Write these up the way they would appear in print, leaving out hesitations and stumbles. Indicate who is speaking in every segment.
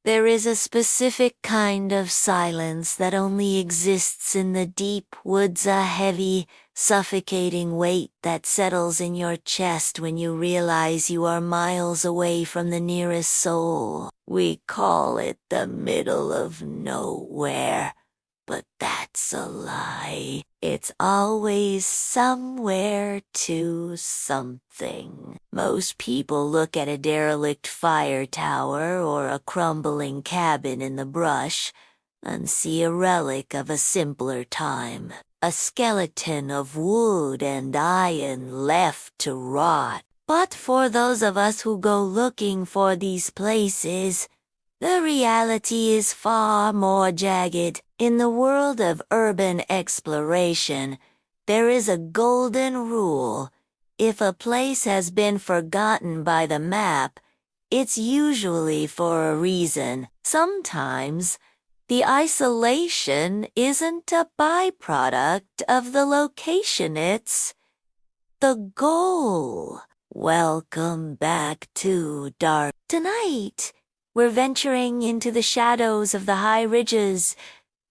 Speaker 1: There is a specific kind of silence that only exists in the deep woods, a heavy, suffocating weight that settles in your chest when you realize you are miles away from the nearest soul. We call it the middle of nowhere. But that's a lie. It's always somewhere to something. Most people look at a derelict fire tower or a crumbling cabin in the brush and see a relic of a simpler time. A skeleton of wood and iron left to rot. But for those of us who go looking for these places, the reality is far more jagged. In the world of urban exploration, there is a golden rule. If a place has been forgotten by the map, it's usually for a reason. Sometimes, the isolation isn't a byproduct of the location, it's the goal. Welcome back to Dark. Tonight, we're venturing into the shadows of the high ridges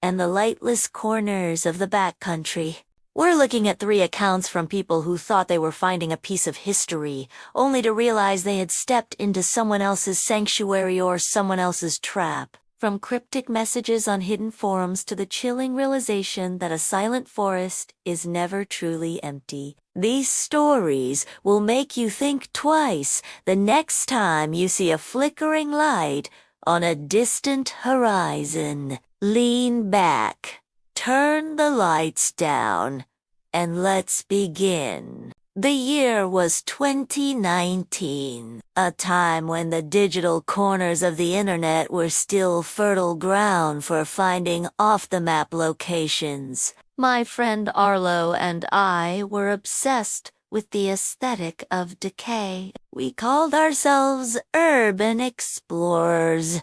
Speaker 1: and the lightless corners of the backcountry. We're looking at 3 accounts from people who thought they were finding a piece of history, only to realize they had stepped into someone else's sanctuary or someone else's trap. From cryptic messages on hidden forums to the chilling realization that a silent forest is never truly empty. These stories will make you think twice the next time you see a flickering light on a distant horizon. Lean back, turn the lights down, and let's begin. The year was 2019, a time when the digital corners of the internet were still fertile ground for finding off-the-map locations. My friend Arlo and I were obsessed with the aesthetic of decay. We called ourselves urban explorers,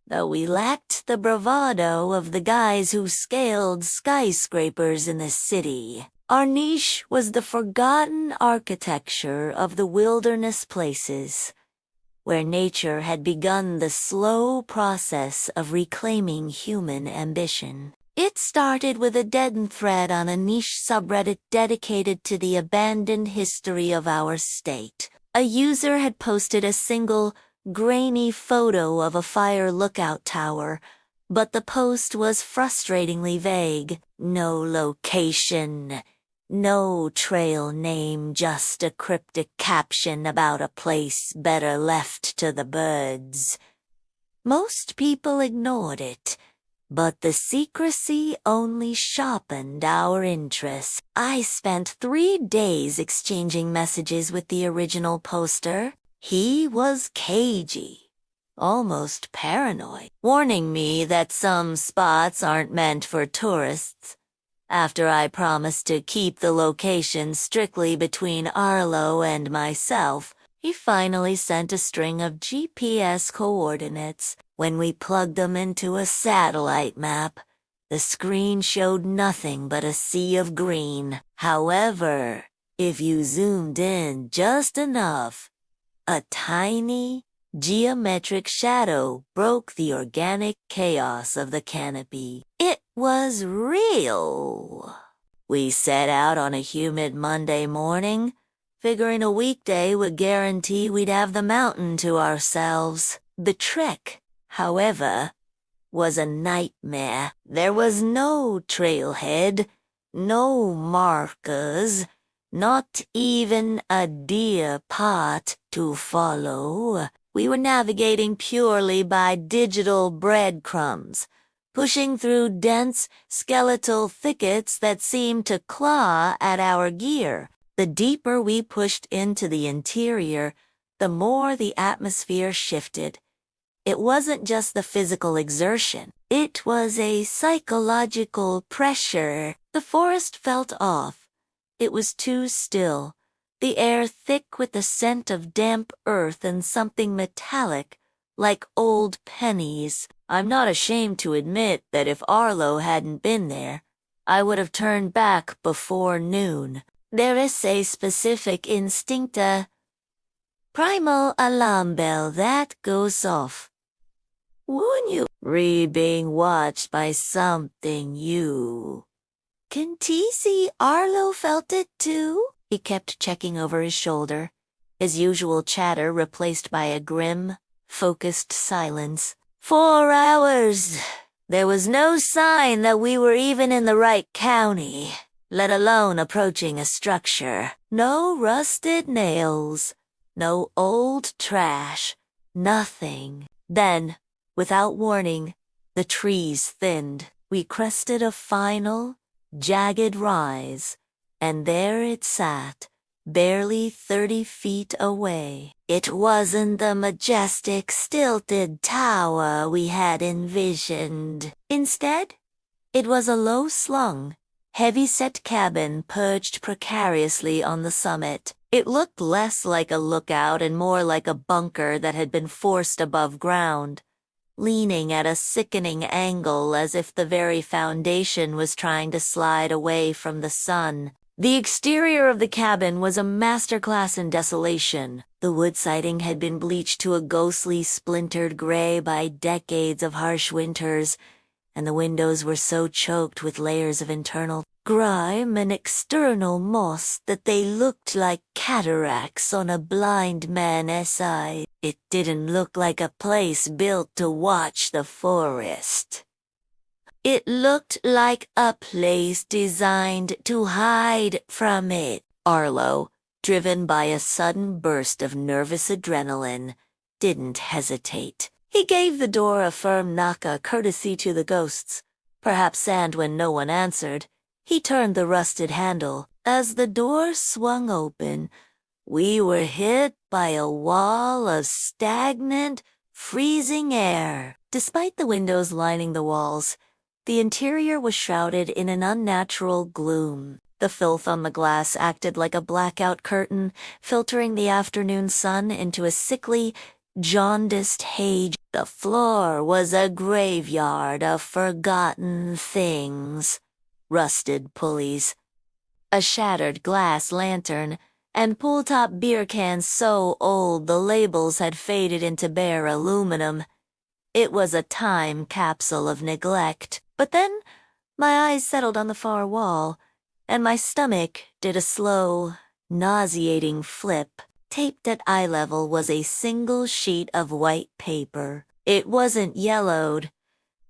Speaker 1: though we lacked the bravado of the guys who scaled skyscrapers in the city. Our niche was the forgotten architecture of the wilderness places, where nature had begun the slow process of reclaiming human ambition. It started with a dead thread on a niche subreddit dedicated to the abandoned history of our state. A user had posted a single, grainy photo of a fire lookout tower, but the post was frustratingly vague. No location, no trail name, just a cryptic caption about a place better left to the birds. Most people ignored it, but the secrecy only sharpened our interest. I spent 3 days exchanging messages with the original poster. He was cagey, almost paranoid, warning me that some spots aren't meant for tourists. After I promised to keep the location strictly between Arlo and myself, he finally sent a string of GPS coordinates. When we plugged them into a satellite map, the screen showed nothing but a sea of green. However, if you zoomed in just enough, a tiny, geometric shadow broke the organic chaos of the canopy. It was real. We set out on a humid Monday morning, figuring a weekday would guarantee we'd have the mountain to ourselves. The trek, however, was a nightmare. There was no trailhead, no markers, not even a deer path to follow. We were navigating purely by digital breadcrumbs, pushing through dense, skeletal thickets that seemed to claw at our gear. The deeper we pushed into the interior, the more the atmosphere shifted. It wasn't just the physical exertion. It was a psychological pressure. The forest felt off. It was too still, the air thick with the scent of damp earth and something metallic, like old pennies. I'm not ashamed to admit that if Arlo hadn't been there, I would have turned back before noon. There is a specific instinct, a primal alarm bell that goes off Wouldn't you being watched by something you? Can T see Arlo felt it too? He kept checking over his shoulder, his usual chatter replaced by a grim, focused silence. 4 hours. There was no sign that we were even in the right county, let alone approaching a structure. No rusted nails, no old trash, nothing. Then, without warning, the trees thinned. We crested a final, jagged rise, and there it sat, barely 30 feet away. It wasn't the majestic, stilted tower we had envisioned. Instead, it was a low-slung, heavy-set cabin perched precariously on the summit. It looked less like a lookout and more like a bunker that had been forced above ground, leaning at a sickening angle as if the very foundation was trying to slide away from the sun. The exterior of the cabin was a masterclass in desolation. The wood siding had been bleached to a ghostly, splintered gray by decades of harsh winters, and the windows were so choked with layers of internal grime and external moss that they looked like cataracts on a blind man's eye. It didn't look like a place built to watch the forest. It looked like a place designed to hide from it. Arlo, driven by a sudden burst of nervous adrenaline, didn't hesitate. He gave the door a firm knock, a courtesy to the ghosts. Perhaps, and when no one answered, he turned the rusted handle. As the door swung open, we were hit by a wall of stagnant, freezing air. Despite the windows lining the walls, the interior was shrouded in an unnatural gloom. The filth on the glass acted like a blackout curtain, filtering the afternoon sun into a sickly, jaundiced haze. The floor was a graveyard of forgotten things. Rusted pulleys, a shattered glass lantern, and pull-top beer cans so old the labels had faded into bare aluminum. It was a time capsule of neglect. But then my eyes settled on the far wall, and my stomach did a slow, nauseating flip. Taped at eye level was a single sheet of white paper. It wasn't yellowed.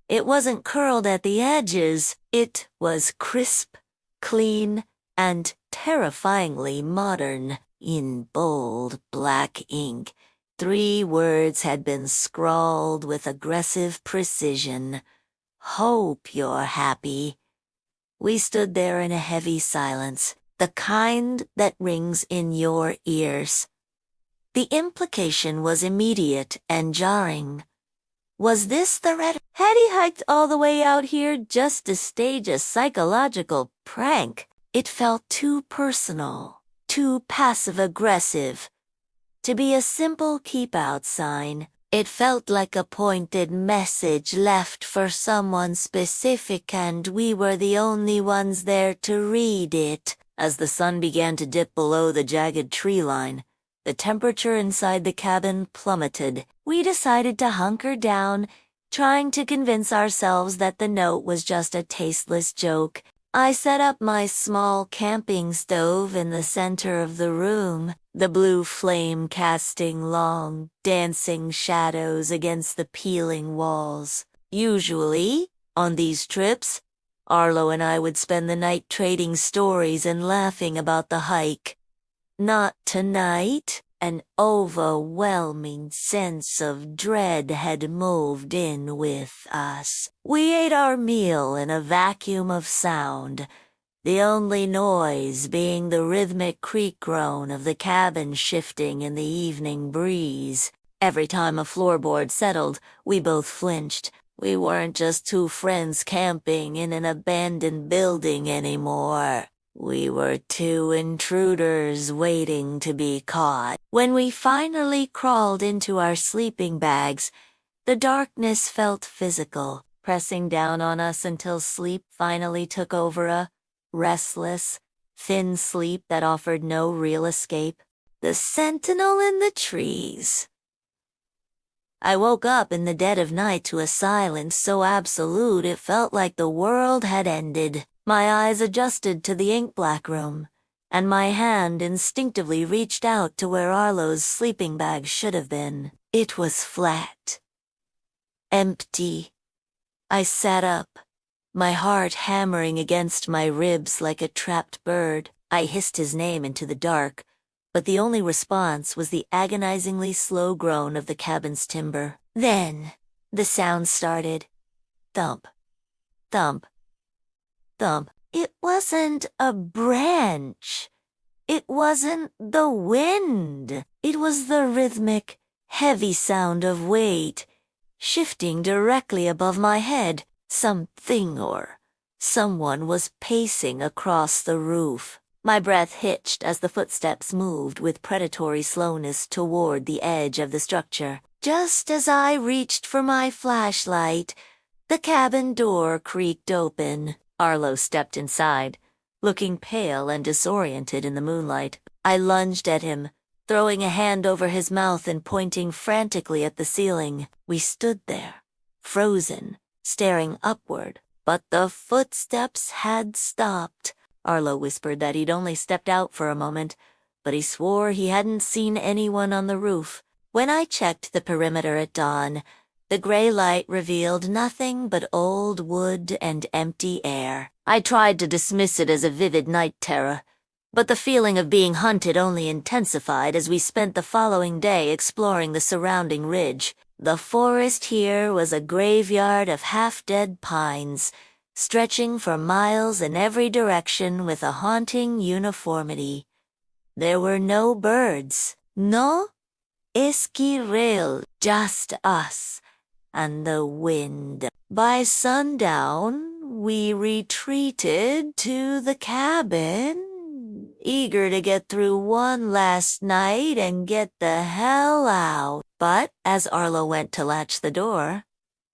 Speaker 1: It wasn't curled at the edges. It was crisp, clean, and terrifyingly modern. In bold black ink, 3 words had been scrawled with aggressive precision. Hope you're happy. We stood there in a heavy silence, the kind that rings in your ears. The implication was immediate and jarring. Was this the red? Had he hiked all the way out here just to stage a psychological prank? It felt too personal, too passive-aggressive, to be a simple keep-out sign. It felt like a pointed message left for someone specific, and we were the only ones there to read it. As the sun began to dip below the jagged tree line, the temperature inside the cabin plummeted. We decided to hunker down, trying to convince ourselves that the note was just a tasteless joke. I set up my small camping stove in the center of the room, the blue flame casting long, dancing shadows against the peeling walls. Usually, on these trips, Arlo and I would spend the night trading stories and laughing about the hike. Not tonight. An overwhelming sense of dread had moved in with us. We ate our meal in a vacuum of sound, the only noise being the rhythmic creak groan of the cabin shifting in the evening breeze. Every time a floorboard settled, we both flinched. We weren't just 2 friends camping in an abandoned building anymore. We were 2 intruders waiting to be caught. When we finally crawled into our sleeping bags, the darkness felt physical, pressing down on us until sleep finally took over, a restless, thin sleep that offered no real escape. The sentinel in the trees. I woke up in the dead of night to a silence so absolute it felt like the world had ended. My eyes adjusted to the ink-black room, and my hand instinctively reached out to where Arlo's sleeping bag should have been. It was flat. Empty. I sat up, my heart hammering against my ribs like a trapped bird. I hissed his name into the dark, but the only response was the agonizingly slow groan of the cabin's timber. Then, the sound started. Thump. Thump. Thump. It wasn't a branch. It wasn't the wind. It was the rhythmic, heavy sound of weight, shifting directly above my head. Something or someone was pacing across the roof. My breath hitched as the footsteps moved with predatory slowness toward the edge of the structure. Just as I reached for my flashlight, the cabin door creaked open. Arlo stepped inside, looking pale and disoriented in the moonlight. I lunged at him, throwing a hand over his mouth and pointing frantically at the ceiling. We stood there, frozen, staring upward, but the footsteps had stopped. Arlo whispered that he'd only stepped out for a moment, but he swore he hadn't seen anyone on the roof. When I checked the perimeter at dawn, the gray light revealed nothing but old wood and empty air. I tried to dismiss it as a vivid night terror, but the feeling of being hunted only intensified as we spent the following day exploring the surrounding ridge. The forest here was a graveyard of half-dead pines, stretching for miles in every direction with a haunting uniformity. There were no birds, no esquirrel, just us and the wind. By sundown, we retreated to the cabin, eager to get through one last night and get the hell out. But as Arlo went to latch the door,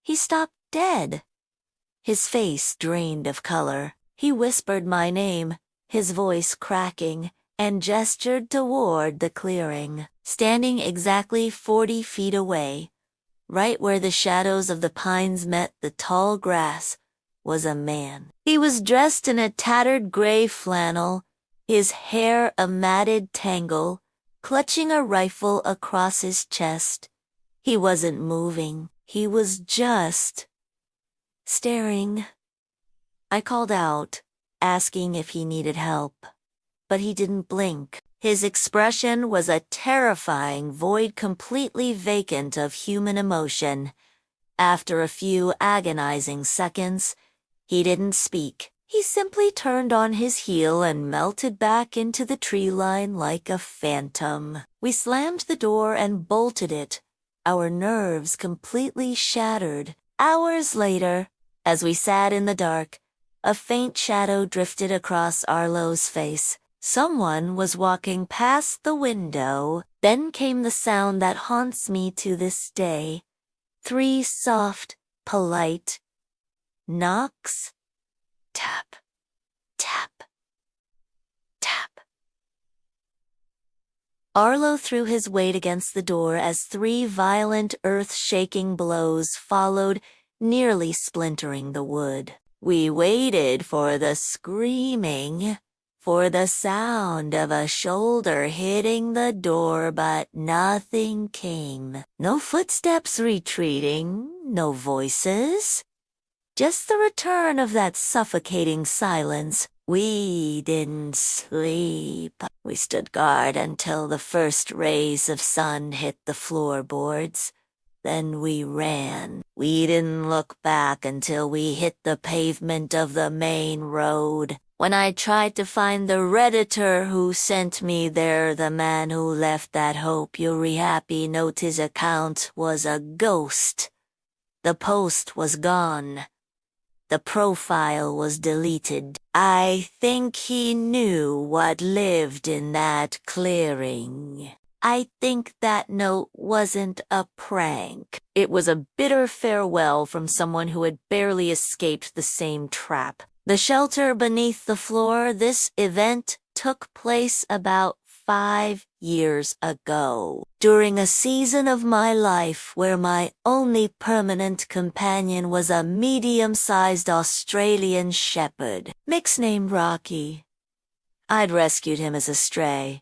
Speaker 1: he stopped dead. His face drained of color. He whispered my name, his voice cracking, and gestured toward the clearing. Standing exactly 40 feet away, right where the shadows of the pines met the tall grass, was a man. He was dressed in a tattered gray flannel, his hair a matted tangle, clutching a rifle across his chest. He wasn't moving. He was just staring. I called out, asking if he needed help, but he didn't blink. His expression was a terrifying void completely vacant of human emotion. After a few agonizing seconds, he didn't speak. He simply turned on his heel and melted back into the tree line like a phantom. We slammed the door and bolted it, our nerves completely shattered. Hours later, as we sat in the dark, a faint shadow drifted across Arlo's face. Someone was walking past the window. Then came the sound that haunts me to this day. 3 soft, polite knocks. Tap, tap, tap. Arlo threw his weight against the door as 3 violent, earth-shaking blows followed, nearly splintering the wood. We waited for the screaming, for the sound of a shoulder hitting the door, but nothing came. No footsteps retreating, no voices. Just the return of that suffocating silence. We didn't sleep. We stood guard until the first rays of sun hit the floorboards. Then we ran. We didn't look back until we hit the pavement of the main road. When I tried to find the Redditor who sent me there, the man who left that Hope You'll Happy note his account was a ghost. The post was gone. The profile was deleted. I think he knew what lived in that clearing. I think that note wasn't a prank. It was a bitter farewell from someone who had barely escaped the same trap. The shelter beneath the floor. This event took place about 5 years ago, during a season of my life where my only permanent companion was a medium-sized Australian shepherd, mix named Rocky. I'd rescued him as a stray,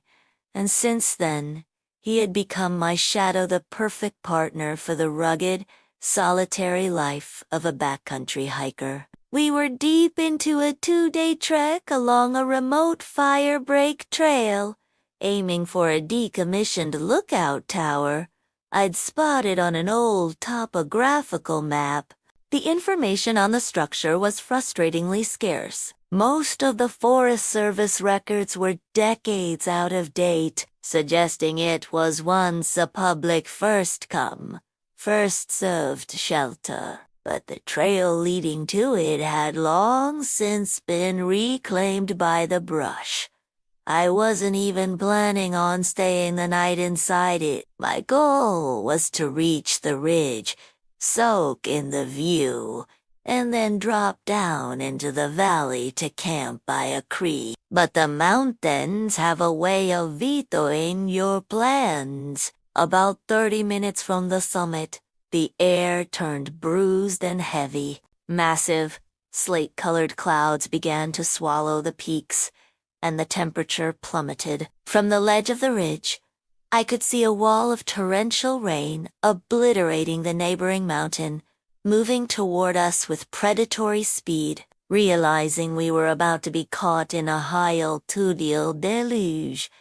Speaker 1: and since then, he had become my shadow, the perfect partner for the rugged, solitary life of a backcountry hiker. We were deep into a 2-day trek along a remote firebreak trail, aiming for a decommissioned lookout tower I'd spotted on an old topographical map. The information on the structure was frustratingly scarce. Most of the Forest Service records were decades out of date, suggesting it was once a public first-come, first-served shelter. But the trail leading to it had long since been reclaimed by the brush. I wasn't even planning on staying the night inside it. My goal was to reach the ridge, soak in the view, and then drop down into the valley to camp by a creek. But the mountains have a way of vetoing your plans. About 30 minutes from the summit, the air turned bruised and heavy. Massive, slate-colored clouds began to swallow the peaks, and the temperature plummeted. From the ledge of the ridge, I could see a wall of torrential rain obliterating the neighboring mountain, moving toward us with predatory speed. Realizing we were about to be caught in a high-altitude deluge,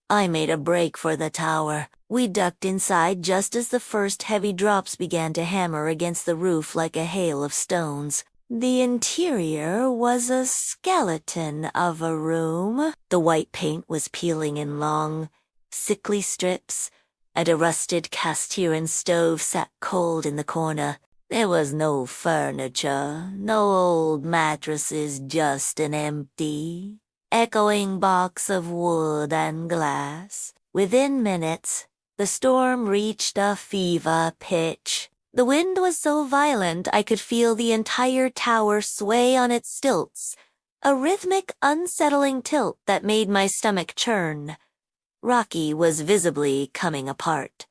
Speaker 1: I made a break for the tower. We ducked inside just as the first heavy drops began to hammer against the roof like a hail of stones. The interior was a skeleton of a room. The white paint was peeling in long, sickly strips, and a rusted cast iron stove sat cold in the corner. There was no furniture, no old mattresses, just an empty, echoing box of wood and glass. Within minutes, the storm reached a fever pitch. The wind was so violent I could feel the entire tower sway on its stilts, a rhythmic, unsettling tilt that made my stomach churn. Rocky was visibly coming apart.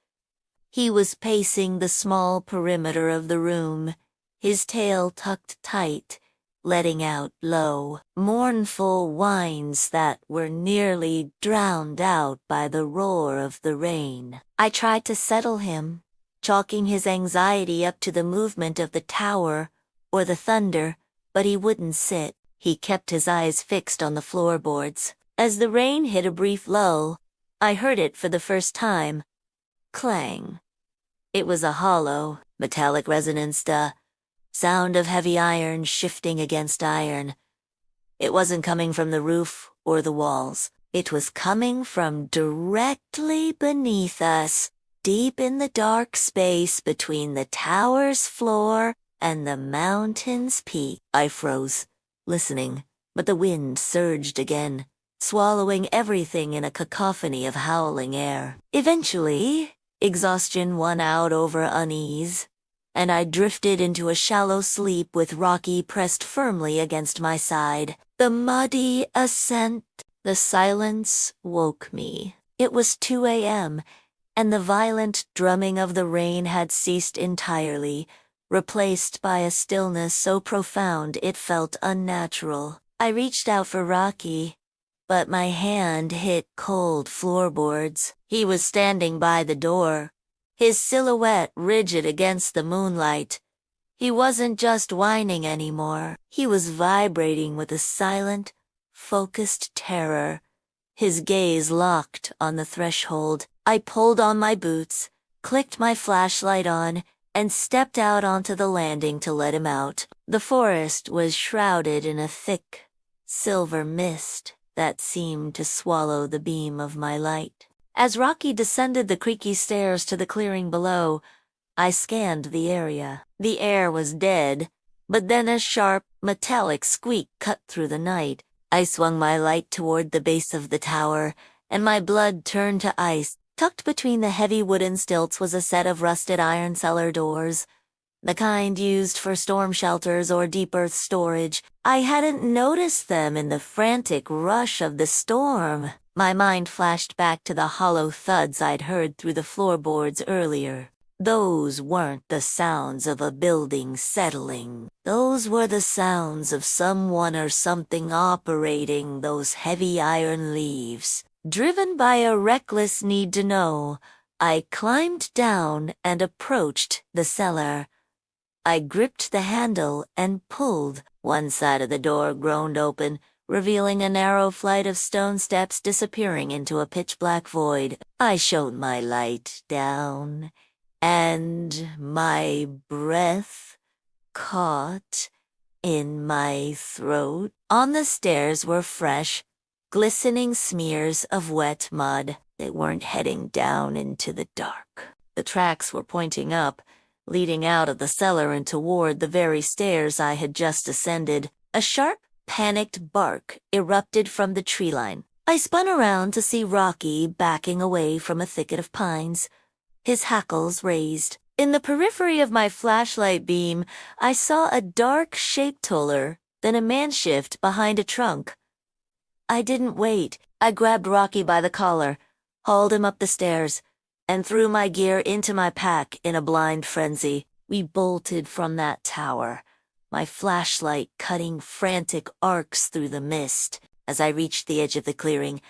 Speaker 1: He was pacing the small perimeter of the room, his tail tucked tight, letting out low, mournful whines that were nearly drowned out by the roar of the rain. I tried to settle him, chalking his anxiety up to the movement of the tower or the thunder, but he wouldn't sit. He kept his eyes fixed on the floorboards. As the rain hit a brief lull, I heard it for the first time. Clang. It was a hollow, metallic resonance, the sound of heavy iron shifting against iron. It wasn't coming from the roof or the walls. It was coming from directly beneath us, deep in the dark space between the tower's floor and the mountain's peak. I froze, listening, but the wind surged again, swallowing everything in a cacophony of howling air. Eventually, exhaustion won out over unease, and I drifted into a shallow sleep with Rocky pressed firmly against my side. The muddy ascent, the silence woke me. It was 2 a.m., and the violent drumming of the rain had ceased entirely, replaced by a stillness so profound it felt unnatural. I reached out for Rocky, but my hand hit cold floorboards. He was standing by the door, his silhouette rigid against the moonlight. He wasn't just whining anymore. He was vibrating with a silent, focused terror, his gaze locked on the threshold. I pulled on my boots, clicked my flashlight on, and stepped out onto the landing to let him out. The forest was shrouded in a thick, silver mist that seemed to swallow the beam of my light. As Rocky descended the creaky stairs to the clearing below, I scanned the area. The air was dead, but then a sharp, metallic squeak cut through the night. I swung my light toward the base of the tower, and my blood turned to ice. Tucked between the heavy wooden stilts was a set of rusted iron cellar doors, the kind used for storm shelters or deep earth storage. I hadn't noticed them in the frantic rush of the storm. My mind flashed back to the hollow thuds I'd heard through the floorboards earlier. Those weren't the sounds of a building settling. Those were the sounds of someone or something operating those heavy iron leaves. Driven by a reckless need to know, I climbed down and approached the cellar. I gripped the handle and pulled. One side of the door groaned open, revealing a narrow flight of stone steps disappearing into a pitch-black void. I shone my light down, and my breath caught in my throat. On the stairs were fresh, glistening smears of wet mud. They weren't heading down into the dark. The tracks were pointing up, leading out of the cellar and toward the very stairs I had just ascended. A sharp, panicked bark erupted from the tree line. I spun around to see Rocky backing away from a thicket of pines, his hackles raised. In the periphery of my flashlight beam, I saw a dark shape taller than a manshift behind a trunk. I didn't wait. I grabbed Rocky by the collar, hauled him up the stairs, and threw my gear into my pack in a blind frenzy. We bolted from that tower, my flashlight cutting frantic arcs through the mist. As I reached the edge of the clearing,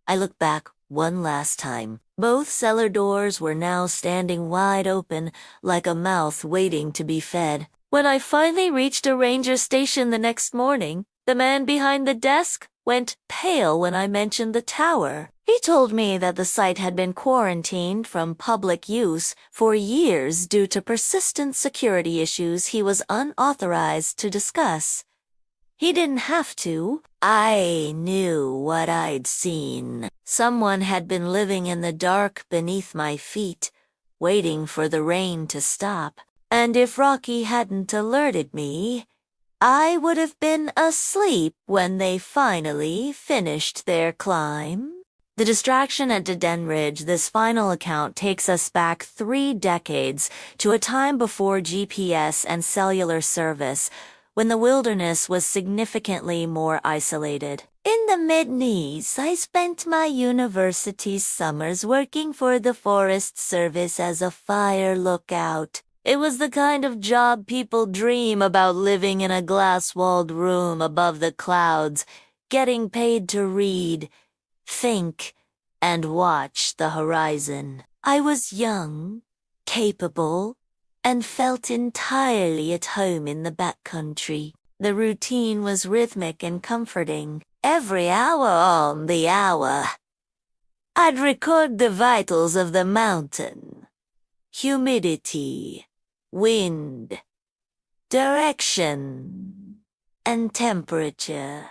Speaker 1: I looked back one last time. Both cellar doors were now standing wide open, like a mouth waiting to be fed. When I finally reached a ranger station the next morning, the man behind the desk went pale when I mentioned the tower. He told me that the site had been quarantined from public use for years due to persistent security issues he was unauthorized to discuss. He didn't have to. I knew what I'd seen. Someone had been living in the dark beneath my feet, waiting for the rain to stop. And if Rocky hadn't alerted me, I would have been asleep when they finally finished their climb. The distraction at Den Ridge, this final account takes us back 3 decades to a time before GPS and cellular service, when the wilderness was significantly more isolated. In the mid-90s, I spent my university's summers working for the Forest Service as a fire lookout. It was the kind of job people dream about, living in a glass-walled room above the clouds, getting paid to read, think, and watch the horizon. I was young, capable, and felt entirely at home in the backcountry. The routine was rhythmic and comforting. Every hour on the hour, I'd record the vitals of the mountain. Humidity, wind, direction, and temperature.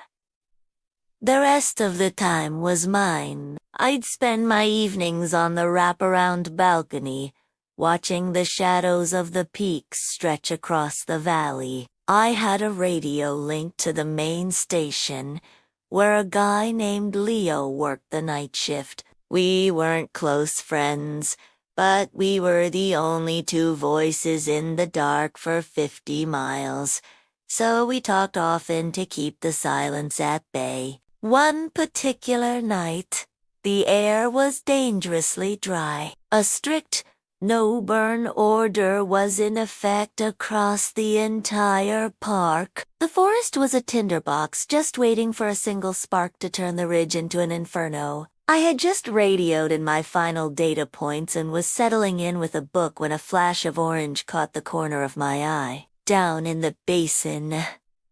Speaker 1: The rest of the time was mine. I'd spend my evenings on the wraparound balcony, watching the shadows of the peaks stretch across the valley. I had a radio linked to the main station, where a guy named Leo worked the night shift. We weren't close friends, but we were the only 2 voices in the dark for 50 miles, so we talked often to keep the silence at bay. One particular night, the air was dangerously dry. A strict no-burn order was in effect across the entire park. The forest was a tinderbox, just waiting for a single spark to turn the ridge into an inferno. I had just radioed in my final data points and was settling in with a book when a flash of orange caught the corner of my eye. Down in the basin,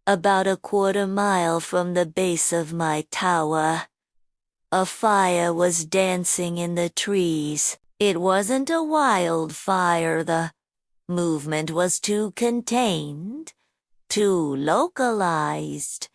Speaker 1: about a quarter mile from the base of my tower, a fire was dancing in the trees. It wasn't a wildfire. The movement was too contained, too localized.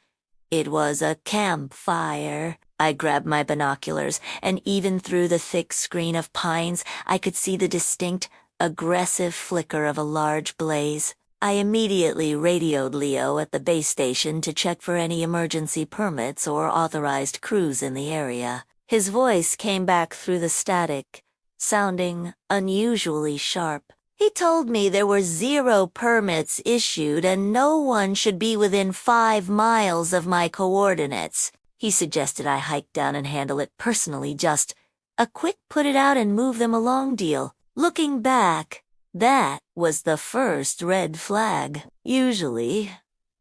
Speaker 1: It was a campfire. I grabbed my binoculars, and even through the thick screen of pines, I could see the distinct, aggressive flicker of a large blaze. I immediately radioed Leo at the base station to check for any emergency permits or authorized crews in the area. His voice came back through the static, sounding unusually sharp. He told me there were 0 permits issued and no one should be within 5 miles of my coordinates. He suggested I hike down and handle it personally, just a quick put it out and move them along deal. Looking back, that was the first red flag. Usually,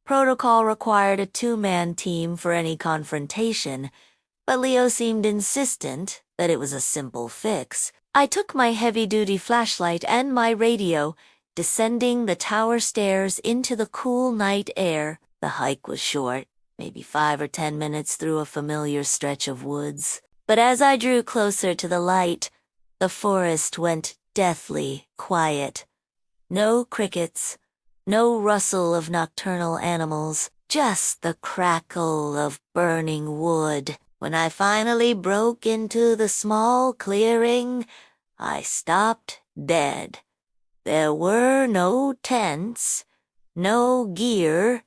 Speaker 1: protocol required a two-man team for any confrontation, but Leo seemed insistent that it was a simple fix. I took my heavy-duty flashlight and my radio, descending the tower stairs into the cool night air. The hike was short, maybe 5 or 10 minutes through a familiar stretch of woods. But as I drew closer to the light, the forest went deathly quiet. No crickets, no rustle of nocturnal animals, just the crackle of burning wood. When I finally broke into the small clearing, I stopped dead. There were no tents, no gear,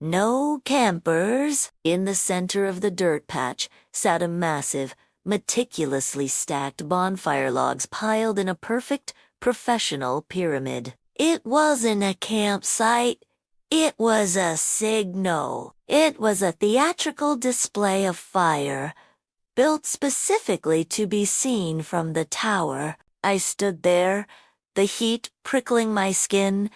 Speaker 1: no campers. In the center of the dirt patch sat a massive, meticulously stacked bonfire logs piled in a perfect, professional pyramid. It wasn't a campsite. It was a signal. It was a theatrical display of fire, built specifically to be seen from the tower. I stood there, the heat prickling my skin,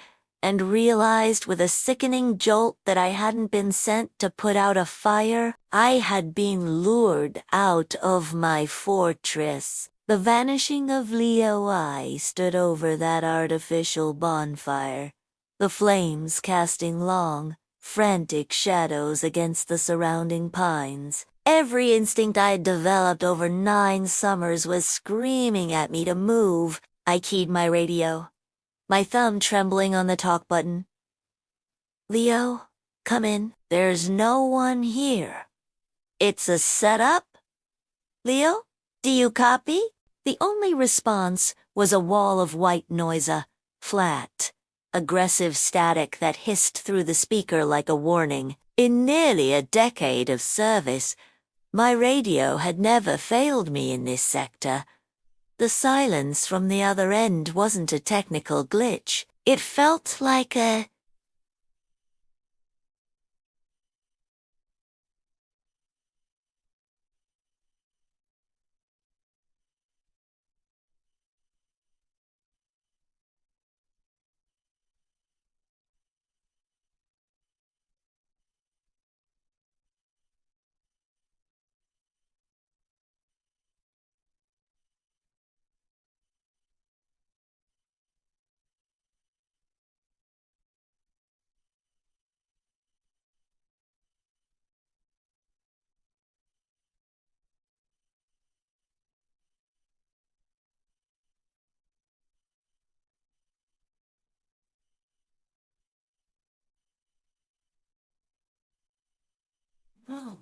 Speaker 1: and realized with a sickening jolt that I hadn't been sent to put out a fire. I had been lured out of my fortress. The vanishing of Leo I stood over that artificial bonfire, the flames casting long, frantic shadows against the surrounding pines. Every instinct I'd developed over 9 summers was screaming at me to move. I keyed my radio, my thumb trembling on the talk button. "Leo, come in. There's no one here. It's a setup? Leo, do you copy?" The only response was a wall of white noise, flat, aggressive static that hissed through the speaker like a warning. In nearly a decade of service, my radio had never failed me in this sector. The silence from the other end wasn't a technical glitch. It felt like a Oh.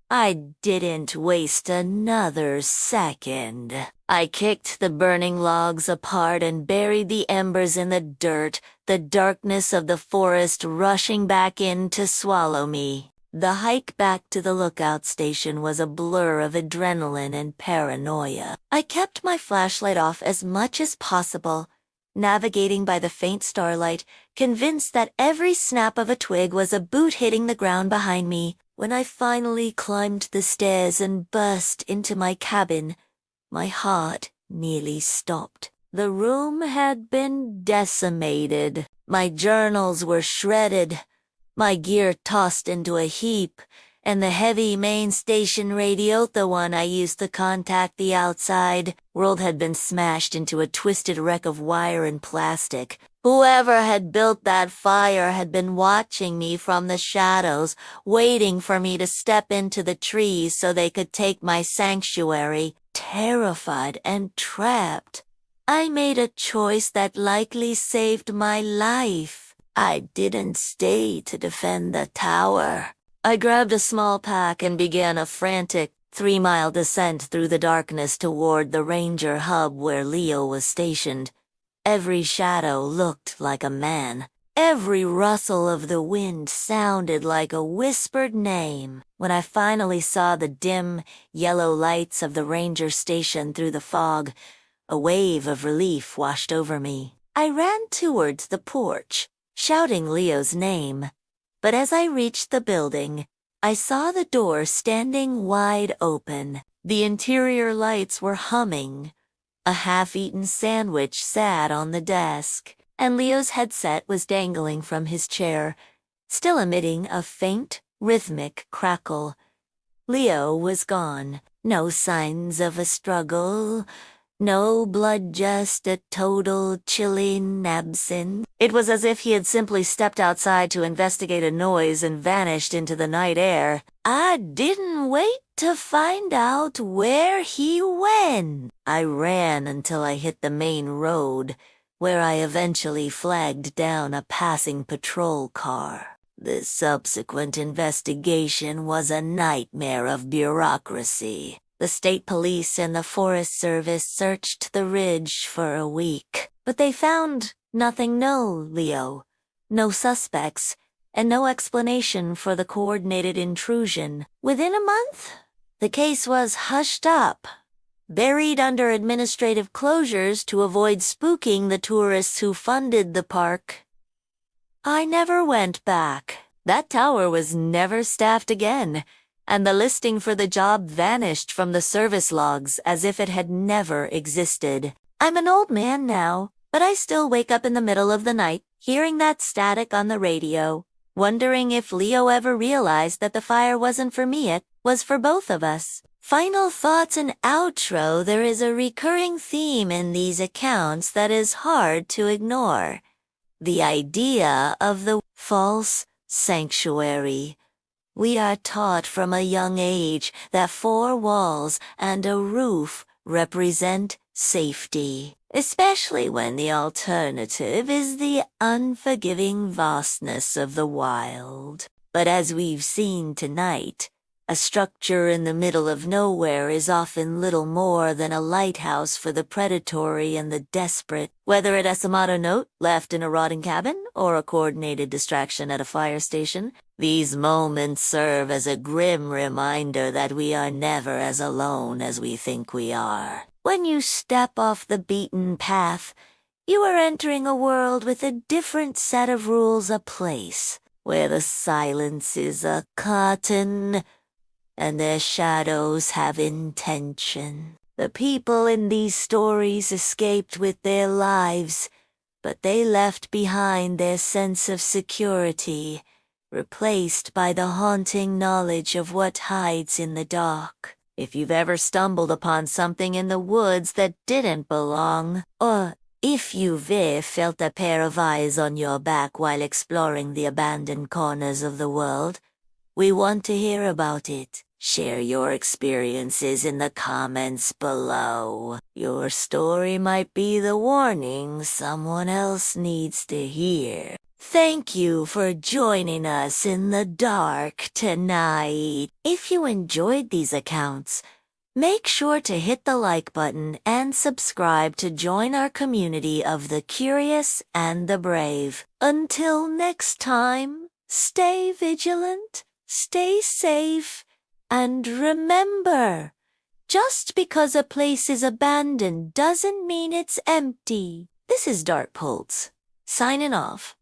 Speaker 1: I didn't waste another second. I kicked the burning logs apart and buried the embers in the dirt, the darkness of the forest rushing back in to swallow me. The hike back to the lookout station was a blur of adrenaline and paranoia. I kept my flashlight off as much as possible, navigating by the faint starlight, convinced that every snap of a twig was a boot hitting the ground behind me. When I finally climbed the stairs and burst into my cabin, my heart nearly stopped. The room had been decimated. My journals were shredded, my gear tossed into a heap, and the heavy main station radio, the one I used to contact the outside world, had been smashed into a twisted wreck of wire and plastic. Whoever had built that fire had been watching me from the shadows, waiting for me to step into the trees so they could take my sanctuary. Terrified and trapped, I made a choice that likely saved my life. I didn't stay to defend the tower. I grabbed a small pack and began a frantic 3-mile descent through the darkness toward the ranger hub where Leo was stationed. Every shadow looked like a man. Every rustle of the wind sounded like a whispered name. When I finally saw the dim, yellow lights of the ranger station through the fog, a wave of relief washed over me. I ran towards the porch, shouting Leo's name. but as I reached the building, I saw the door standing wide open. The interior lights were humming. A half-eaten sandwich sat on the desk, and Leo's headset was dangling from his chair, still emitting a faint, rhythmic crackle. Leo was gone. No signs of a struggle. No blood, just a total chilling absence. It was as if he had simply stepped outside to investigate a noise and vanished into the night air. I didn't wait to find out where he went. I ran until I hit the main road, where I eventually flagged down a passing patrol car. The subsequent investigation was a nightmare of bureaucracy. The state police and the Forest Service searched the ridge for a week, but they found nothing. No Leo, no suspects, and no explanation for the coordinated intrusion. Within a month, the case was hushed up, buried under administrative closures to avoid spooking the tourists who funded the park. I never went back. That tower was never staffed again, and the listing for the job vanished from the service logs as if it had never existed. I'm an old man now, but I still wake up in the middle of the night, hearing that static on the radio, wondering if Leo ever realized that the fire wasn't for me, it was for both of us. Final thoughts and outro. There is a recurring theme in these accounts that is hard to ignore. The idea of the false sanctuary. We are taught from a young age that 4 walls and a roof represent safety, especially when the alternative is the unforgiving vastness of the wild. But as we've seen tonight, a structure in the middle of nowhere is often little more than a lighthouse for the predatory and the desperate, whether it is a motto note left in a rotting cabin or a coordinated distraction at a fire station. These moments serve as a grim reminder that we are never as alone as we think we are. When you step off the beaten path, you are entering a world with a different set of rules, a place where the silence is a curtain and their shadows have intention. The people in these stories escaped with their lives, but they left behind their sense of security, replaced by the haunting knowledge of what hides in the dark. If you've ever stumbled upon something in the woods that didn't belong, or if you've ever felt a pair of eyes on your back while exploring the abandoned corners of the world, we want to hear about it. Share your experiences in the comments below. Your story might be the warning someone else needs to hear. Thank you for joining us in the dark tonight. If you enjoyed these accounts, make sure to hit the like button and subscribe to join our community of the curious and the brave. Until next time, stay vigilant, stay safe, and remember, just because a place is abandoned doesn't mean it's empty. This is Darrkpulz, signing off.